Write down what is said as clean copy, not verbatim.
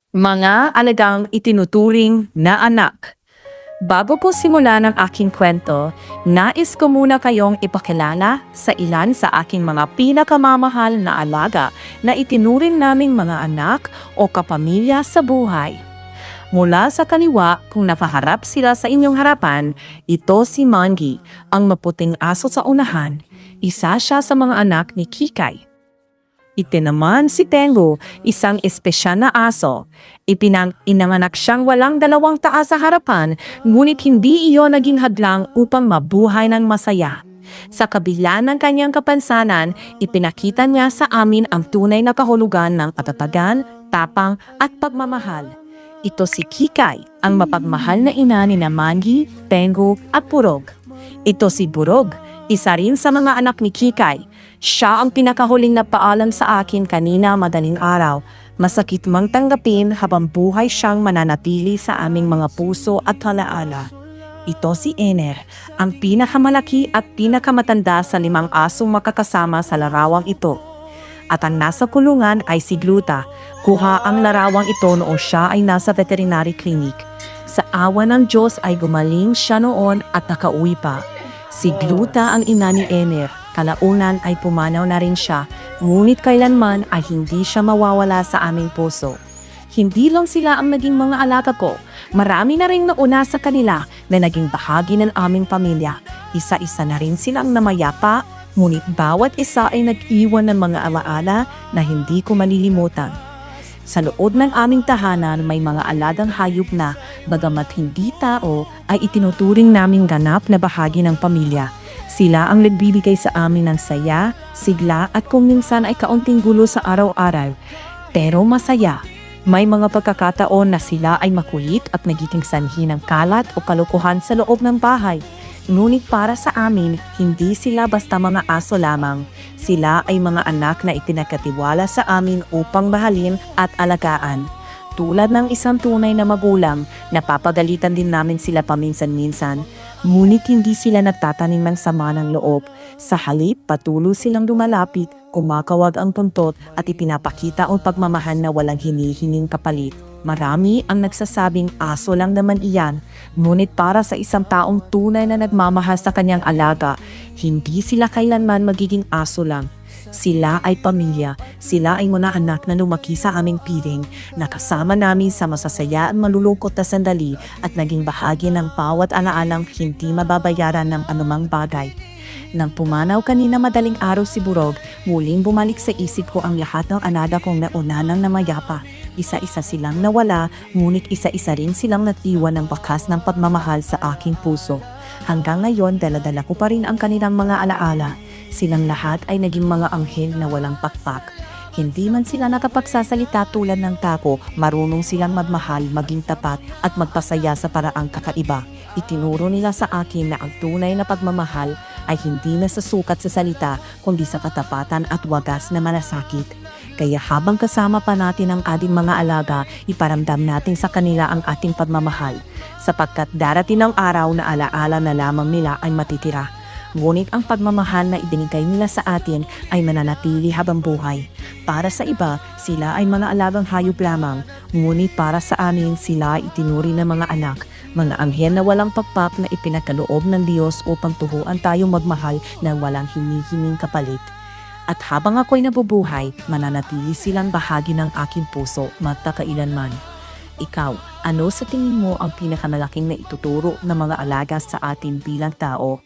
Mga alagang itinuturing na anak. Bago ko simulan ang aking kwento, nais ko muna kayong ipakilala sa ilan sa aking mga pinakamamahal na alaga na itinuring naming mga anak o kapamilya sa buhay. Mula sa kaliwa, kung nakaharap sila sa inyong harapan, ito si Mangi, ang maputing aso sa unahan. Isa siya sa mga anak ni Kikay. Ito naman si Tengu, isang espesyal na aso. Inanganak siyang walang dalawang taas sa harapan, ngunit hindi iyon naging hadlang upang mabuhay ng masaya. Sa kabila ng kanyang kapansanan, ipinakita niya sa amin ang tunay na kahulugan ng katatagan, tapang at pagmamahal. Ito si Kikay, ang mapagmahal na ina ni Mangi, Tengu at Purog. Ito si Burog, isa rin sa mga anak ni Kikay. Siya ang pinakahuling na paalam sa akin kanina madaling araw. Masakit mang tanggapin habang buhay siyang mananatili sa aming mga puso at halaala. Ito si Ener, ang pinakamalaki at pinakamatanda sa 5 asong makakasama sa larawang ito. At ang nasa kulungan ay si Gluta. Kuha ang larawang ito noong siya ay nasa veterinary clinic. Sa awa ng Diyos ay gumaling siya noon at nakauwi pa. Si Gluta ang ina ni Ener. Kalaunan ay pumanaw na rin siya, ngunit kailanman ay hindi siya mawawala sa aming puso. Hindi lang sila ang naging mga alaga ko, marami na rin nauna sa kanila na naging bahagi ng aming pamilya. Isa-isa na rin silang namayapa, ngunit bawat isa ay nag-iwan ng mga alaala na hindi ko malilimutan. Sa loob ng aming tahanan may mga alagang hayop na, bagamat hindi tao, ay itinuturing naming ganap na bahagi ng pamilya. Sila ang nagbibigay sa amin ng saya, sigla at kung minsan ay kaunting gulo sa araw-araw. Pero masaya. May mga pagkakataon na sila ay makulit at nagiging sanhi ng kalat o kalokohan sa loob ng bahay. Ngunit para sa amin, hindi sila basta mga aso lamang. Sila ay mga anak na itinakatiwala sa amin upang mahalin at alagaan. Tulad ng isang tunay na magulang, napapagalitan din namin sila paminsan-minsan. Ngunit hindi sila nagtatanim ng sama ng loob. Sa halip, patuloy silang lumalapit, kumakawag ang tuntot at ipinapakita ang pagmamahal na walang hinihinging kapalit. Marami ang nagsasabing aso lang naman iyan, ngunit para sa isang taong tunay na nagmamahal sa kanyang alaga, hindi sila kailanman magiging aso lang. Sila ay pamilya, sila ay mga anak na lumaki sa aming piling, nakasama namin sa masasaya at malulungkot na sandali at naging bahagi ng bawat alaalang hindi mababayaran ng anumang bagay. Nang pumanaw kanina madaling araw si Burog, muling bumalik sa isip ko ang lahat ng alaga kong nauna nang namayapa. Isa-isa silang nawala, ngunit isa-isa rin silang natiwan ng bakas ng pagmamahal sa aking puso. Hanggang ngayon, dala-dala ko pa rin ang kanilang mga alaala. Silang lahat ay naging mga anghel na walang pakpak. Hindi man sila nakapagsasalita tulad ng tao, marunong silang magmahal, maging tapat at magpasaya sa paraang kakaiba. Itinuro nila sa akin na ang tunay na pagmamahal ay hindi nasusukat sa salita kundi sa katapatan at wagas na malasakit. Kaya habang kasama pa natin ang ating mga alaga, iparamdam natin sa kanila ang ating pagmamahal, sapagkat darating ang araw na alaala na lamang nila ay matitira. Ngunit ang pagmamahal na ibinigay nila sa atin ay mananatili habang buhay. Para sa iba, sila ay mga alagang hayop lamang, ngunit para sa amin sila ay itinuri ng mga anak, mga anghel na walang pakpak na ipinagkaloob ng Diyos upang turuan tayong magmahal ng walang hinihinging kapalit. At habang ako'y nabubuhay, mananatili silang bahagi ng aking puso magkakailanman. Ikaw, ano sa tingin mo ang pinakamalaking na ituturo ng mga alaga sa atin bilang tao?